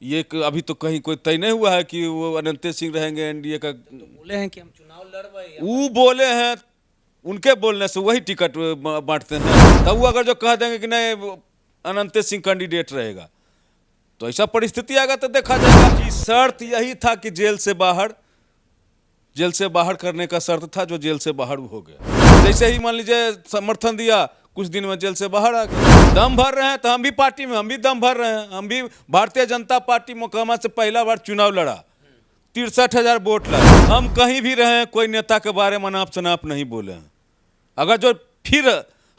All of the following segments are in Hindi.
अभी तो कहीं कोई तय नहीं हुआ है कि वो अनंत सिंह रहेंगे एनडीए का। तो बोले हैं कि हम चुनाव लड़वाए वो बोले हैं, उनके बोलने से वही टिकट बांटते हैं। तब वो अगर जो कह देंगे कि नहीं वो अनंत सिंह कैंडिडेट रहेगा, तो ऐसा परिस्थिति आएगा तो देखा जाएगा। कि शर्त यही था कि जेल से बाहर करने का शर्त था, जो जेल से बाहर हो गया। जैसे ही मान लीजिए समर्थन दिया, कुछ दिन में जेल से बाहर आ गए। दम भर रहे हैं तो हम भी पार्टी में, हम भी दम भर रहे हैं। हम भी भारतीय जनता पार्टी मोकामा से पहला बार चुनाव लड़ा, 63,000 वोट लाए। हम कहीं भी रहे, कोई नेता के बारे में अनाप शनाप नहीं बोले हैं। अगर जो फिर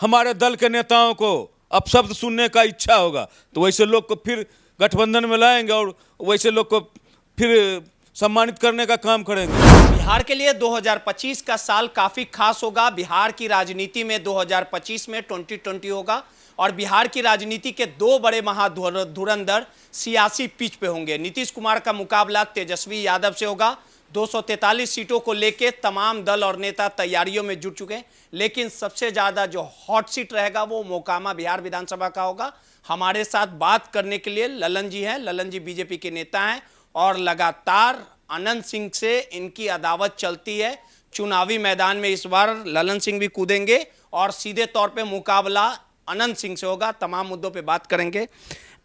हमारे दल के नेताओं को अपशब्द सुनने का इच्छा होगा, तो वैसे लोग को फिर गठबंधन में लाएंगे और वैसे लोग को फिर सम्मानित करने का काम करेंगे। बिहार के लिए 2025 का साल काफी खास होगा। बिहार की राजनीति में 2025 में 2020 होगा और बिहार की राजनीति के दो बड़े महाधुरंधर सियासी पिच पे होंगे। नीतीश कुमार का मुकाबला तेजस्वी यादव से होगा। 243 सीटों को लेके तमाम दल और नेता तैयारियों में जुट चुके हैं, लेकिन सबसे ज्यादा जो हॉट सीट रहेगा वो मोकामा बिहार विधानसभा का होगा। हमारे साथ बात करने के लिए ललन जी हैं। ललन जी बीजेपी के नेता हैं और लगातार अनंत सिंह से इनकी अदावत चलती है। चुनावी मैदान में इस बार ललन सिंह भी कूदेंगे और सीधे तौर पे मुकाबला अनंत सिंह से होगा। तमाम मुद्दों पे बात करेंगे।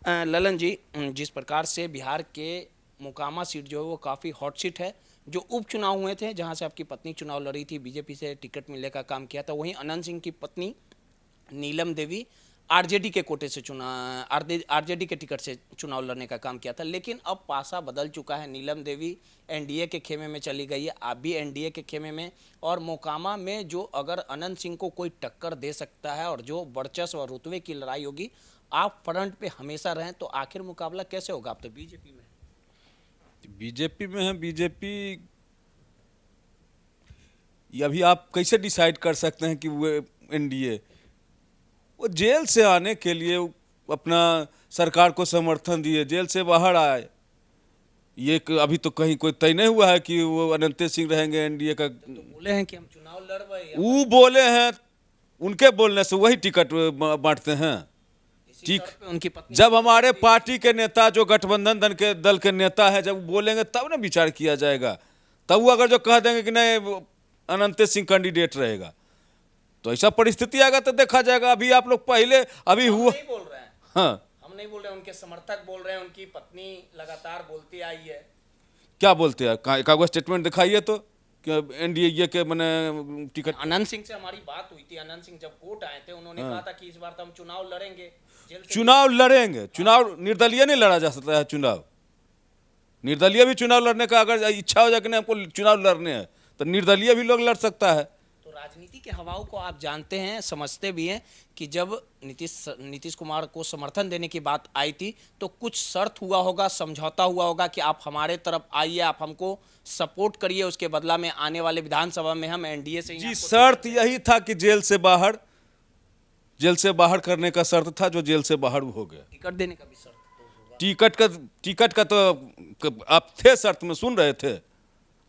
ललन जी, जिस प्रकार से बिहार के मोकामा सीट जो है वो काफ़ी हॉट सीट है। जो उपचुनाव हुए थे, जहां से आपकी पत्नी चुनाव लड़ी थी, बीजेपी से टिकट मिलने का काम किया था, वहीं अनंत सिंह की पत्नी नीलम देवी आरजेडी के कोटे से आरजेडी के टिकट से चुनाव लड़ने का काम किया था। लेकिन अब पासा बदल चुका है। नीलम देवी एनडीए के खेमे में चली गई है, आप भी एनडीए के खेमे में। और मोकामा में जो अगर अनंत सिंह को कोई टक्कर दे सकता है और जो वर्चस्व और रुतबे की लड़ाई होगी, आप फ्रंट पे हमेशा रहें, तो आखिर मुकाबला कैसे होगा? आप तो बीजेपी में है। बीजेपी अभी आप कैसे डिसाइड कर सकते हैं कि वो एनडीए, वो जेल से आने के लिए अपना सरकार को समर्थन दिए, जेल से बाहर आए। अभी तो कहीं कोई तय नहीं हुआ है कि वो अनंत सिंह रहेंगे एनडीए का। तो बोले हैं कि हम चुनाव लड़वाए वो बोले हैं, उनके बोलने से वही टिकट बांटते हैं। ठीक, उनकी पत्नी जब हमारे पार्टी के नेता जो गठबंधन दल के नेता है, जब बोलेंगे तब ना विचार किया जाएगा। तब वो अगर जो कह देंगे कि नहीं वो अनंत सिंह कैंडिडेट रहेगा, तो ऐसा परिस्थिति आएगा तो देखा जाएगा। अभी आप लोग पहले अभी हुआ नहीं बोल रहे हैं, हाँ, हम नहीं बोल रहे हैं, उनके समर्थक बोल रहे हैं, उनकी पत्नी लगातार बोलती आई है। क्या बोलते हैं, कागज स्टेटमेंट दिखाइए तो एनडीए के मैंने टिकट। अनंत सिंह से हमारी बात हुई थी। अनंत सिंह जब कोर्ट आए थे, उन्होंने कहा था कि इस बार तो हम चुनाव लड़ेंगे। चुनाव लड़ेंगे। चुनाव निर्दलीय नहीं लड़ा जा सकता है। चुनाव निर्दलीय भी चुनाव लड़ने का अगर इच्छा हो जाए कि नहीं हमको चुनाव लड़ने हैं, तो निर्दलीय भी लोग लड़ सकता है। तो राजनीति के हवाओं को आप जानते हैं, समझते भी हैं कि जब नीतीश कुमार को समर्थन देने की बात आई थी, तो कुछ शर्त हुआ होगा, समझौता हुआ होगा कि आप हमारे तरफ आइए, आप हमको सपोर्ट करिए, उसके बदला में आने वाले विधानसभा में हम एनडीए से जी, शर्त यही था कि जेल से बाहर करने का शर्त था, जो जेल से बाहर हो गया। टिकट देने का भी शर्त टिकट का तो आप थे शर्त में, सुन रहे थे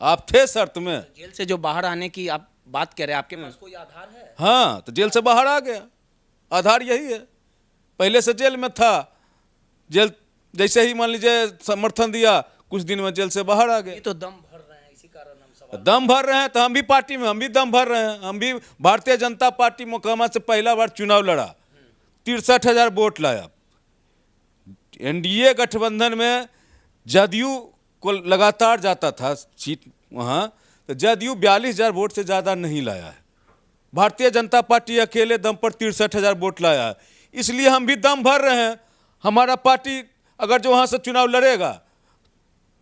आप, थे शर्त में। जेल से जो बाहर आने की आप बात कर रहे हैं, आपके पास कोई आधार है? हाँ, तो जेल से बाहर आ गया। आधार यही है, पहले से जेल में था। जेल जैसे ही मान लीजिए समर्थन दिया, कुछ दिन में जेल से बाहर आ गए। ये तो दम भर रहे हैं, इसी कारण हम सवाल दम भर रहे हैं तो हम भी पार्टी में, हम भी दम भर रहे हैं। हम भी भारतीय जनता पार्टी मोकामा से पहला बार चुनाव लड़ा, 63,000 वोट लाया। एनडीए गठबंधन में जदयू को लगातार जाता था सीट वहाँ, तो जदयू 42,000 वोट से ज़्यादा नहीं लाया है। भारतीय जनता पार्टी अकेले दम पर 63,000 वोट लाया है। इसलिए हम भी दम भर रहे हैं। हमारा पार्टी अगर जो वहाँ से चुनाव लड़ेगा,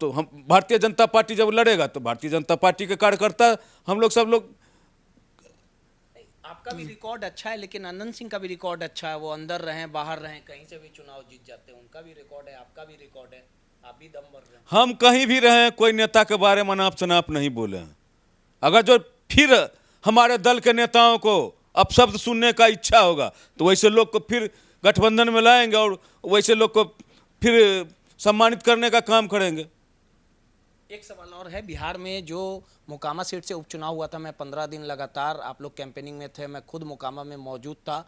तो हम भारतीय जनता पार्टी जब लड़ेगा, तो भारतीय जनता पार्टी के कार्यकर्ता हम लोग सब लोग। आपका भी रिकॉर्ड अच्छा है, लेकिन अनंत सिंह का भी रिकॉर्ड अच्छा है। वो अंदर रहे बाहर रहे, कहीं से भी चुनाव जीत जाते हैं। उनका भी रिकॉर्ड है, आपका भी रिकॉर्ड है, आप भी दम भर रहे हैं। हम कहीं भी रहे, कोई नेता के बारे में अनाप शनाप नहीं बोले हैं। अगर जो फिर हमारे दल के नेताओं को अपशब्द सुनने का इच्छा होगा, तो वैसे लोग को फिर गठबंधन में लाएंगे और वैसे लोग को फिर सम्मानित करने का काम करेंगे। एक सवाल और है, बिहार में जो मोकामा सीट से उपचुनाव हुआ था, मैं 15 दिन लगातार, आप लोग कैंपेनिंग में थे, मैं खुद मोकामा में मौजूद था,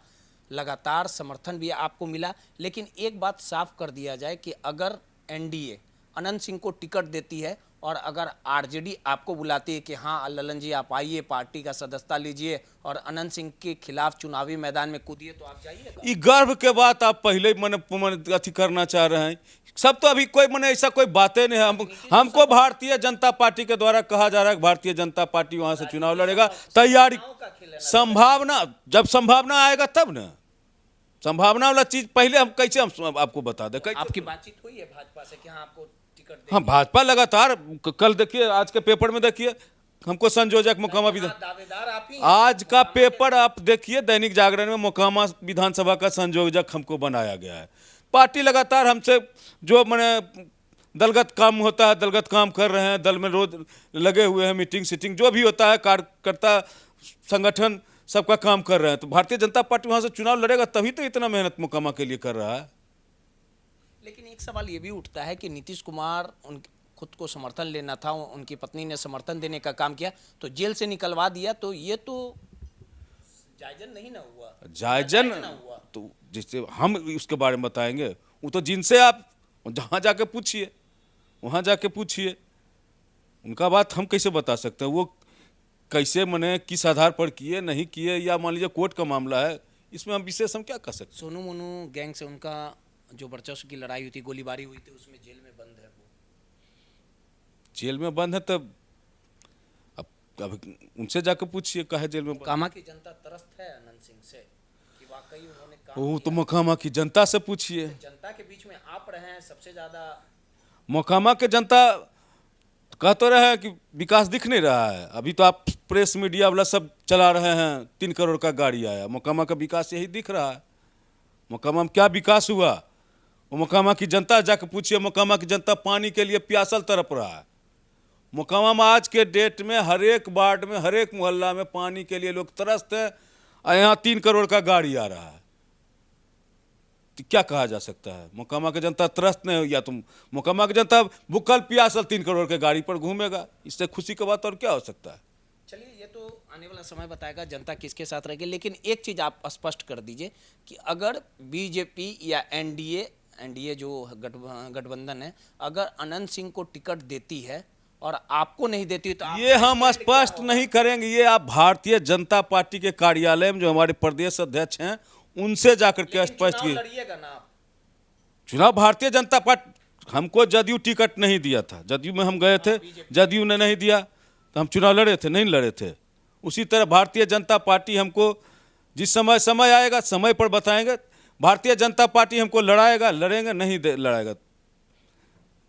लगातार समर्थन भी आपको मिला। लेकिन एक बात साफ कर दिया जाए कि अगर एनडीए अनंत सिंह को टिकट देती है और अगर आरजेडी आपको बुलाती है कि हाँ ललन जी आप आइए, पार्टी का सदस्यता लीजिए और अनंत सिंह के खिलाफ चुनावी मैदान में कूदिए, तो आप जाइएगा? ये गर्व के बात आप पहले ही मने अथी करना चाह रहे हैं। सब तो अभी कोई मने ऐसा कोई बातें नहीं है। हमको भारतीय जनता पार्टी के द्वारा कहा जा रहा है कि भारतीय जनता पार्टी वहां से चुनाव लड़ेगा। तैयारी, संभावना, जब संभावना आएगा तब ना, संभावना वाला चीज पहले हम कैसे हम आपको बता दें। आपकी बातचीत हुई है भाजपा से कि हाँ आपको टिकट हाँ, भाजपा लगातार, कल देखिए, आज के पेपर में देखिए, हमको संयोजक मोकामा विधान, दावेदार आप ही आज का पेपर आप देखिए, दैनिक जागरण में मोकामा विधानसभा का संयोजक हमको बनाया गया है। पार्टी लगातार हमसे जो मैंने दलगत काम होता है, दलगत काम कर रहे हैं, दल में रोज लगे हुए हैं, मीटिंग सीटिंग जो भी होता है, कार्यकर्ता संगठन सबका काम कर रहे हैं। तो भारतीय जनता पार्टी वहां से चुनाव लड़ेगा तभी तो इतना मेहनत मोकामा के लिए कर रहा है। लेकिन एक सवाल ये भी उठता है कि नीतीश कुमार उन खुद को समर्थन लेना था, उनकी पत्नी ने समर्थन देने का काम किया तो जेल से निकलवा दिया, तो ये तो जायजन नहीं ना हुआ? जायजन तो जिससे हम उसके बारे में बताएंगे, वो तो जिनसे आप जहाँ जाके पूछिए, वहाँ जाके पूछिए, उनका बात हम कैसे बता सकते हैं? वो कैसे मने किस आधार पर किए नहीं किए, या मान लीजिए कोर्ट का मामला है, इसमें हम विशेष हम क्या कर सकते हैं? सोनू मोनू गैंग से उनका जो वर्चस्व की लड़ाई हुई थी, गोलीबारी हुई थी, उसमें जेल में बंद है। वो जेल में बंद है, तब अब उनसे जाकर पूछिए काहे जेल में बंद। मोकामा की जनता त्रस्त है अनंत सिंह से कि वाकई उन्होंने काम वो तो किया। मोकामा की जनता से पूछिए। जनता के बीच में आप रहे हैं सबसे ज्यादा। मोकामा के जनता कह तो रहे हैं कि विकास दिख नहीं रहा है। अभी तो आप प्रेस मीडिया वाला सब चला रहे हैं, 3 करोड़ का गाड़ी आया, मोकामा का विकास यही दिख रहा है। मोकामा में क्या विकास हुआ, वो मोकामा की जनता जाकर पूछिए। मोकामा की जनता पानी के लिए प्यासल तड़प रहा है। मोकामा में आज के डेट में हर एक वार्ड में, हर एक मोहल्ला में पानी के लिए लोग तरसते हैं, और यहाँ 3 करोड़ का गाड़ी आ रहा है। तो क्या कहा जा सकता है? मोकामा की जनता त्रस्त नहीं हो, या तुम मोकामा की जनता भूखल प्यासल 3 करोड़ के गाड़ी पर घूमेगा, इससे खुशी की बात और क्या हो सकता है? चलिए, ये तो आने वाला समय बताएगा जनता किसके साथ रहेगी। लेकिन एक चीज आप स्पष्ट कर दीजिए कि अगर बीजेपी या एनडीए जो गठबंधन है, अगर अनंत सिंह को टिकट देती है और आपको नहीं देती तो आप ये हम स्पष्ट नहीं करेंगे। ये आप भारतीय जनता पार्टी के कार्यालय में जो हमारे प्रदेश अध्यक्ष हैं उनसे जाकर के स्पष्ट की। लड़िएगा ना आप? चुनाव भारतीय जनता पार्टी, हमको जदयू टिकट नहीं दिया था, जदयू में हम गए थे, जदयू ने नहीं दिया तो हम चुनाव लड़े थे? नहीं लड़े थे। उसी तरह भारतीय जनता पार्टी हमको जिस समय आएगा, समय पर बताएंगे। भारतीय जनता पार्टी हमको लड़ाएगा, लड़ेंगे, नहीं लड़ाएगा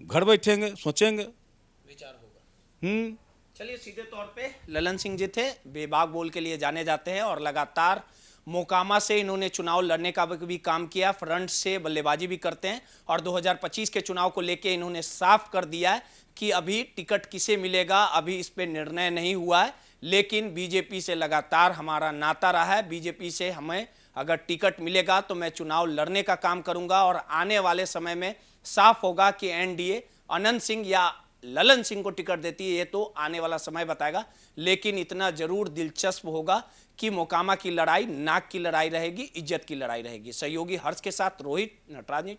घर बैठेंगे, सोचेंगे, विचार होगा। चलिए, सीधे तौर पे ललन सिंह जी थे, बेबाक बोल के लिए जाने जाते हैं और लगातार मोकामा से इन्होंने चुनाव लड़ने का भी काम किया, फ्रंट से बल्लेबाजी भी करते हैं और 2025 के चुनाव को लेके इन्होंने साफ कर दिया है कि अभी टिकट किसे मिलेगा अभी इस पे निर्णय नहीं हुआ है। लेकिन बीजेपी से लगातार हमारा नाता रहा है, बीजेपी से हमें अगर टिकट मिलेगा तो मैं चुनाव लड़ने का काम करूंगा और आने वाले समय में साफ होगा कि एनडीए अनंत सिंह या ललन सिंह को टिकट देती है, ये तो आने वाला समय बताएगा। लेकिन इतना जरूर दिलचस्प होगा कि मोकामा की लड़ाई नाक की लड़ाई रहेगी, इज्जत की लड़ाई रहेगी। सहयोगी हर्ष के साथ रोहित, नटराज।